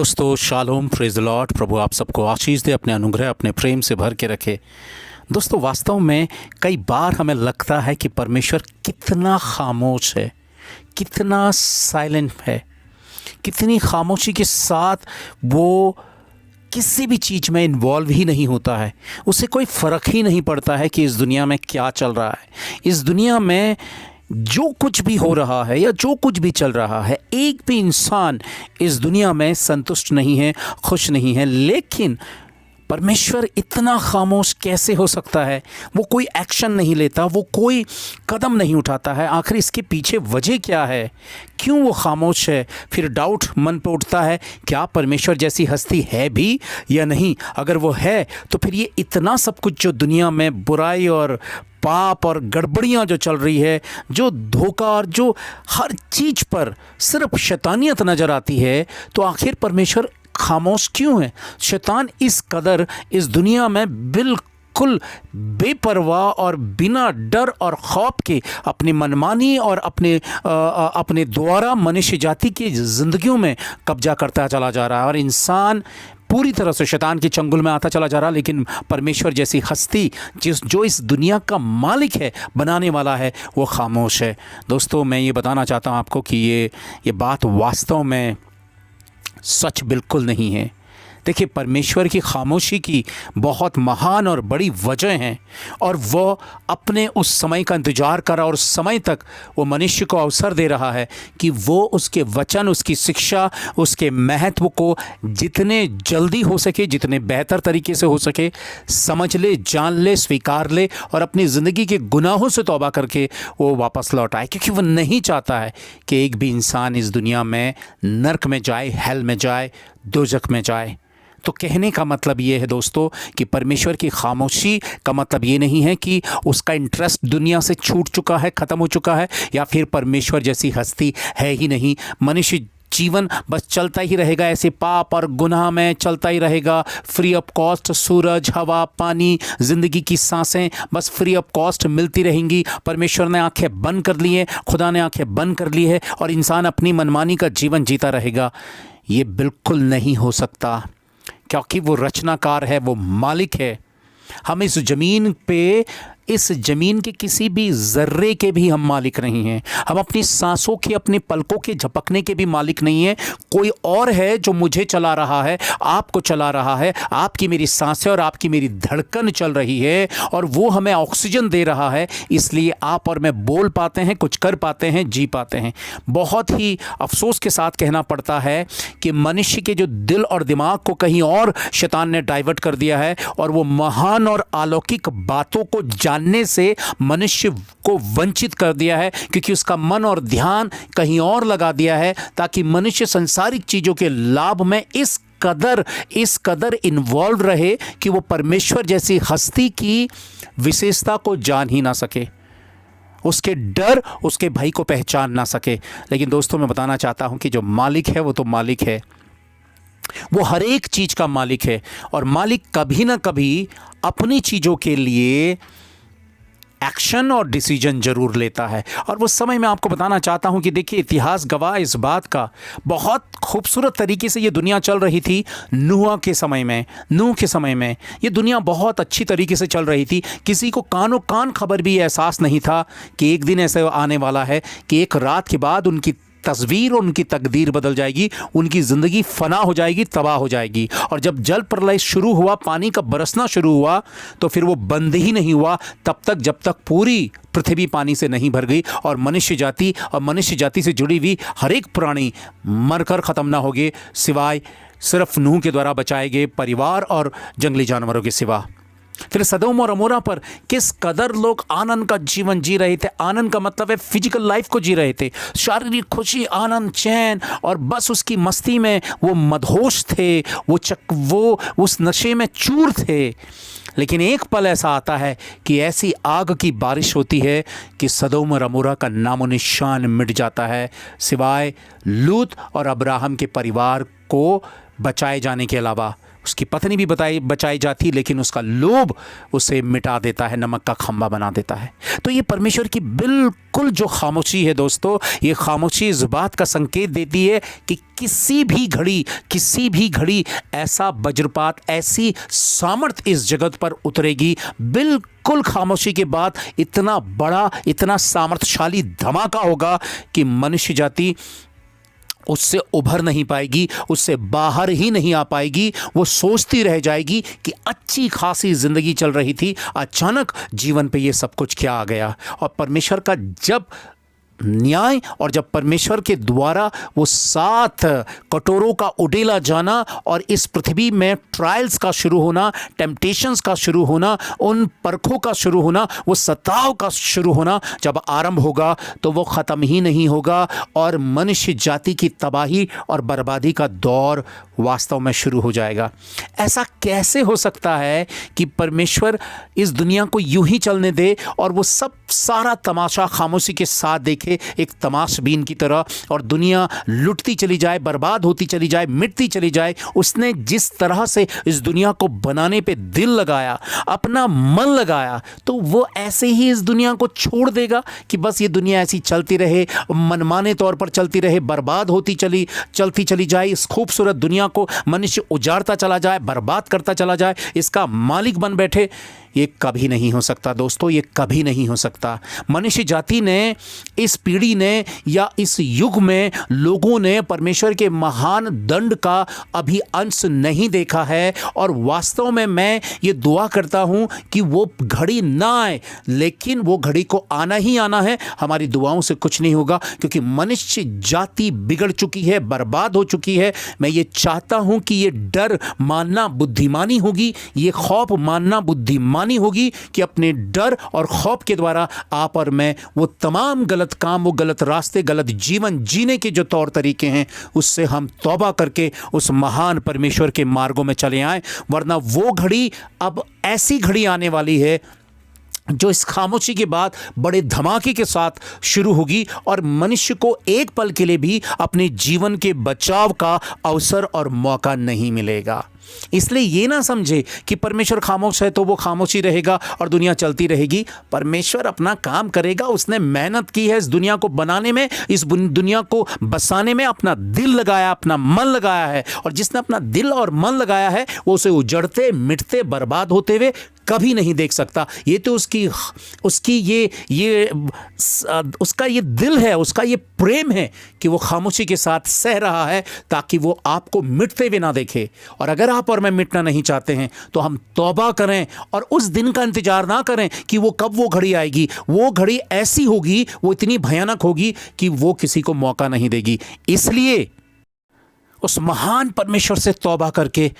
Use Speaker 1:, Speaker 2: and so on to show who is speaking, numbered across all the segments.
Speaker 1: दोस्तों shalom praise the Lord. प्रभु आप सबको आशीष दे, अपने अनुग्रह अपने प्रेम से भर के रखे। दोस्तों वास्तव में कई बार हमें लगता है कि परमेश्वर कितना खामोश है, कितना साइलेंट है, कितनी खामोशी के साथ वो किसी भी चीज़ में इन्वॉल्व ही नहीं होता है। उसे कोई फ़र्क ही नहीं पड़ता है कि इस दुनिया में क्या चल रहा है, इस दुनिया में जो कुछ भी हो रहा है या जो कुछ भी चल रहा है। एक भी इंसान इस दुनिया में संतुष्ट नहीं है, खुश नहीं है। लेकिन परमेश्वर इतना खामोश कैसे हो सकता है? वो कोई एक्शन नहीं लेता, वो कोई कदम नहीं उठाता है। आखिर इसके पीछे वजह क्या है? क्यों वो खामोश है? फिर डाउट मन पे उठता है, क्या परमेश्वर जैसी हस्ती है भी या नहीं? अगर वो है तो फिर ये इतना सब कुछ जो दुनिया में बुराई और पाप और गड़बड़ियाँ जो चल रही है, जो धोखा और जो हर चीज़ पर सिर्फ शैतानियत नज़र आती है, तो आखिर परमेश्वर खामोश क्यों है? शैतान इस कदर इस दुनिया में बिल्कुल बेपरवाह और बिना डर और खौफ के अपनी मनमानी और अपने द्वारा मनुष्य जाति की ज़िंदगियों में कब्जा करता चला जा रहा है और इंसान पूरी तरह से शैतान के चंगुल में आता चला जा रहा। लेकिन परमेश्वर जैसी हस्ती जो इस दुनिया का मालिक है, बनाने वाला है, वो खामोश है। दोस्तों मैं ये बताना चाहता हूँ आपको कि ये बात वास्तव में सच बिल्कुल नहीं है। देखिए, परमेश्वर की खामोशी की बहुत महान और बड़ी वजह हैं और वो अपने उस समय का इंतज़ार कर रहा और उस समय तक वो मनुष्य को अवसर दे रहा है कि वो उसके वचन, उसकी शिक्षा, उसके महत्व को जितने जल्दी हो सके, जितने बेहतर तरीके से हो सके समझ ले, जान ले, स्वीकार ले और अपनी ज़िंदगी के गुनाहों से तौबा करके वो वापस लौट आए। क्योंकि वो नहीं चाहता है कि एक भी इंसान इस दुनिया में नर्क में जाए, हेल में जाए, दोज़ख में जाए। तो कहने का मतलब ये है दोस्तों कि परमेश्वर की खामोशी का मतलब ये नहीं है कि उसका इंटरेस्ट दुनिया से छूट चुका है, ख़त्म हो चुका है, या फिर परमेश्वर जैसी हस्ती है ही नहीं। मनुष्य जीवन बस चलता ही रहेगा, ऐसे पाप और गुनाह में चलता ही रहेगा, फ्री ऑफ कॉस्ट। सूरज, हवा, पानी, ज़िंदगी की सांसें बस फ्री ऑफ कॉस्ट मिलती रहेंगी। परमेश्वर ने आंखें बंद कर ली हैं, खुदा ने आंखें बंद कर ली है और इंसान अपनी मनमानी का जीवन जीता रहेगा। ये बिल्कुल नहीं हो सकता, क्योंकि वो रचनाकार है, वो मालिक है। हम इस ज़मीन पे, इस ज़मीन के किसी भी ज़र्रे के भी हम मालिक नहीं हैं। हम अपनी सांसों के, अपने पलकों के झपकने के भी मालिक नहीं हैं। कोई और है जो मुझे चला रहा है, आपको चला रहा है। आपकी मेरी सांसें और आपकी मेरी धड़कन चल रही है और वो हमें ऑक्सीजन दे रहा है, इसलिए आप और मैं बोल पाते हैं, कुछ कर पाते हैं, जी पाते हैं। बहुत ही अफसोस के साथ कहना पड़ता है कि मनुष्य के जो दिल और दिमाग को कहीं और शैतान ने डाइवर्ट कर दिया है और वो महान और अलौकिक बातों को जानने से मनुष्य को वंचित कर दिया है, क्योंकि उसका मन और ध्यान कहीं और लगा दिया है, ताकि मनुष्य संसारिक चीज़ों के लाभ में इस कदर इन्वॉल्व रहे कि वो परमेश्वर जैसी हस्ती की विशेषता को जान ही ना सके, उसके डर, उसके भय को पहचान ना सके। लेकिन दोस्तों मैं बताना चाहता हूं कि जो मालिक है वो तो मालिक है, वो हर एक चीज़ का मालिक है और मालिक कभी ना कभी अपनी चीज़ों के लिए एक्शन और डिसीजन जरूर लेता है। और वो समय मैं आपको बताना चाहता हूं कि देखिए, इतिहास गवाह इस बात का, बहुत खूबसूरत तरीके से ये दुनिया चल रही थी नूह के समय में ये दुनिया बहुत अच्छी तरीके से चल रही थी। किसी को कानो कान खबर भी एहसास नहीं था कि एक दिन ऐसे आने वाला है कि एक रात के बाद उनकी तस्वीर और उनकी तकदीर बदल जाएगी, उनकी ज़िंदगी फना हो जाएगी, तबाह हो जाएगी। और जब जल प्रलय शुरू हुआ, पानी का बरसना शुरू हुआ, तो फिर वो बंद ही नहीं हुआ तब तक जब तक पूरी पृथ्वी पानी से नहीं भर गई और मनुष्य जाति से जुड़ी हुई हर एक प्राणी मरकर ख़त्म ना हो गए, सिवाय सिर्फ नूह के द्वारा बचाए गए परिवार और जंगली जानवरों के सिवा। फिर सदोम और अमोरा पर किस कदर लोग आनंद का जीवन जी रहे थे। आनंद का मतलब है फिजिकल लाइफ को जी रहे थे, शारीरिक खुशी, आनंद, चैन, और बस उसकी मस्ती में वो मदहोश थे, वो उस नशे में चूर थे। लेकिन एक पल ऐसा आता है कि ऐसी आग की बारिश होती है कि सदोम और अमोरा का नामो निशान मिट जाता है, सिवाय लूत और अब्राहम के परिवार को बचाए जाने के अलावा। उसकी पत्नी भी बचाई जाती, लेकिन उसका लोभ उसे मिटा देता है, नमक का खंबा बना देता है। तो ये परमेश्वर की बिल्कुल जो खामोशी है दोस्तों, ये खामोशी इस बात का संकेत देती है कि किसी भी घड़ी ऐसा वज्रपात, ऐसी सामर्थ्य इस जगत पर उतरेगी, बिल्कुल खामोशी के बाद इतना बड़ा, इतना सामर्थ्यशाली धमाका होगा कि मनुष्य जाति उससे उभर नहीं पाएगी, उससे बाहर ही नहीं आ पाएगी। वो सोचती रह जाएगी कि अच्छी खासी ज़िंदगी चल रही थी, अचानक जीवन पे ये सब कुछ क्या आ गया। और परमेश्वर का जब न्याय और जब परमेश्वर के द्वारा वो 7 कटोरों का उडेला जाना और इस पृथ्वी में ट्रायल्स का शुरू होना, टेम्पटेशंस का शुरू होना, उन परखों का शुरू होना, वो सताव का शुरू होना जब आरंभ होगा तो वो ख़त्म ही नहीं होगा और मनुष्य जाति की तबाही और बर्बादी का दौर वास्तव में शुरू हो जाएगा। ऐसा कैसे हो सकता है कि परमेश्वर इस दुनिया को यूं ही चलने दे और वो सब सारा तमाशा खामोशी के साथ देखे, एक तमाशबीन की तरह, और दुनिया लुटती चली जाए, बर्बाद होती चली जाए, मिटती चली जाए। उसने जिस तरह से इस दुनिया को बनाने पे दिल लगाया, अपना मन लगाया, तो वो ऐसे ही इस दुनिया को छोड़ देगा कि बस ये दुनिया ऐसी चलती रहे, मनमाने तौर पर चलती रहे, बर्बाद होती चलती चली जाए। इस खूबसूरत दुनिया को मनुष्य उजाड़ता चला जाए, बर्बाद करता चला जाए, इसका मालिक बन बैठे। ये कभी नहीं हो सकता दोस्तों, ये कभी नहीं हो सकता। मनुष्य जाति ने, इस पीढ़ी ने या इस युग में लोगों ने परमेश्वर के महान दंड का अभी अंश नहीं देखा है। और वास्तव में मैं ये दुआ करता हूँ कि वो घड़ी ना आए, लेकिन वो घड़ी को आना ही आना है। हमारी दुआओं से कुछ नहीं होगा, क्योंकि मनुष्य जाति बिगड़ चुकी है, बर्बाद हो चुकी है। मैं ये चाहता हूँ कि ये डर मानना बुद्धिमानी होगी, ये खौफ मानना बुद्धिमानी होगी कि अपने डर और खौफ के द्वारा आप और मैं वो तमाम गलत काम, वो गलत रास्ते, गलत जीवन जीने के जो तौर तरीके हैं, उससे हम तौबा करके उस महान परमेश्वर के मार्गों में चले आएं। वरना वो घड़ी, अब ऐसी घड़ी आने वाली है जो इस खामोशी के बाद बड़े धमाके के साथ शुरू होगी और मनुष्य को एक पल के लिए भी अपने जीवन के बचाव का अवसर और मौका नहीं मिलेगा। इसलिए ये ना समझे कि परमेश्वर खामोश है तो वो खामोशी रहेगा और दुनिया चलती रहेगी। परमेश्वर अपना काम करेगा। उसने मेहनत की है इस दुनिया को बनाने में, इस दुनिया को बसाने में, अपना दिल लगाया, अपना मन लगाया है। और जिसने अपना दिल और मन लगाया है वो उसे उजड़ते, मिटते, बर्बाद होते हुए कभी नहीं देख सकता। ये तो उसका ये दिल है, उसका ये प्रेम है कि वो खामोशी के साथ सह रहा है ताकि वो आपको मिटते हुए ना देखे। और अगर आप और मैं मिटना नहीं चाहते हैं तो हम तौबा करें और उस दिन का इंतजार ना करें कि वो कब वो घड़ी आएगी। वो घड़ी ऐसी होगी, वो इतनी भयानक होगी कि वो किसी को मौका नहीं देगी। इसलिए उस महान परमेश्वर से तौबा करके,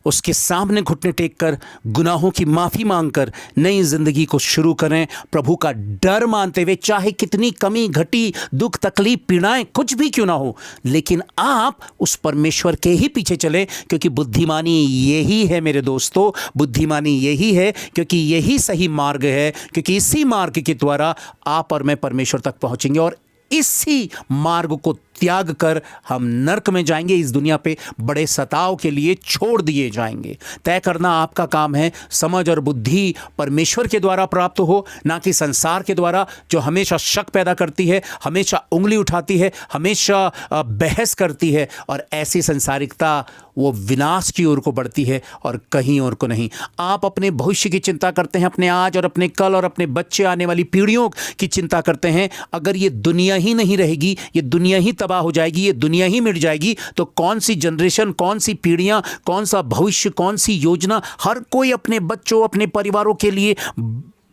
Speaker 1: उसके सामने घुटने टेक कर, गुनाहों की माफ़ी मांगकर नई ज़िंदगी को शुरू करें, प्रभु का डर मानते हुए। चाहे कितनी कमी, घटी, दुख, तकलीफ, पीड़ाएं कुछ भी क्यों ना हो, लेकिन आप उस परमेश्वर के ही पीछे चलें, क्योंकि बुद्धिमानी यही है मेरे दोस्तों, बुद्धिमानी यही है, क्योंकि यही सही मार्ग है, क्योंकि इसी मार्ग के द्वारा आप और मैं परमेश्वर तक पहुँचेंगे और इसी मार्ग को त्याग कर हम नरक में जाएंगे। इस दुनिया पे बड़े सताव के लिए छोड़ दिए जाएंगे। तय करना आपका काम है। समझ और बुद्धि परमेश्वर के द्वारा प्राप्त हो, ना कि संसार के द्वारा, जो हमेशा शक पैदा करती है, हमेशा उंगली उठाती है, हमेशा बहस करती है। और ऐसी संसारिकता वो विनाश की ओर को बढ़ती है और कहीं और को नहीं। आप अपने भविष्य की चिंता करते हैं, अपने आज और अपने कल और अपने बच्चे, आने वाली पीढ़ियों की चिंता करते हैं। अगर ये दुनिया ही नहीं रहेगी, ये दुनिया ही तबाह हो जाएगी, ये दुनिया ही मिट जाएगी, तो कौन सी जनरेशन, कौन सी पीढ़ियां, कौन सा भविष्य, कौन सी योजना? हर कोई अपने बच्चों, अपने परिवारों के लिए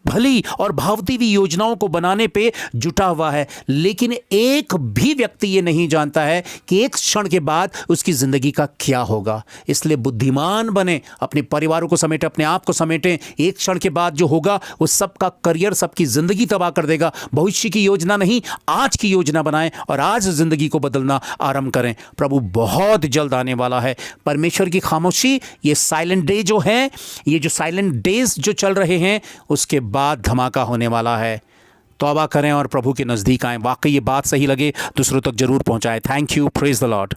Speaker 1: भली और भावती हुई योजनाओं को बनाने पे जुटा हुआ है। लेकिन एक भी व्यक्ति ये नहीं जानता है कि एक क्षण के बाद उसकी जिंदगी का क्या होगा। इसलिए बुद्धिमान बने, अपने परिवारों को समेटें, अपने आप को समेटें। एक क्षण के बाद जो होगा वो सबका करियर, सबकी जिंदगी तबाह कर देगा। भविष्य की योजना नहीं, आज की योजना बनाएं और आज जिंदगी को बदलना आरंभ करें। प्रभु बहुत जल्द आने वाला है। परमेश्वर की खामोशी, ये साइलेंट डे जो है, ये जो साइलेंट डेज जो चल रहे हैं, उसके बाद धमाका होने वाला है। तौबा करें और प्रभु के नज़दीक आएं। वाकई ये बात सही लगे दूसरों तक जरूर पहुंचाएं। Thank you, praise the Lord.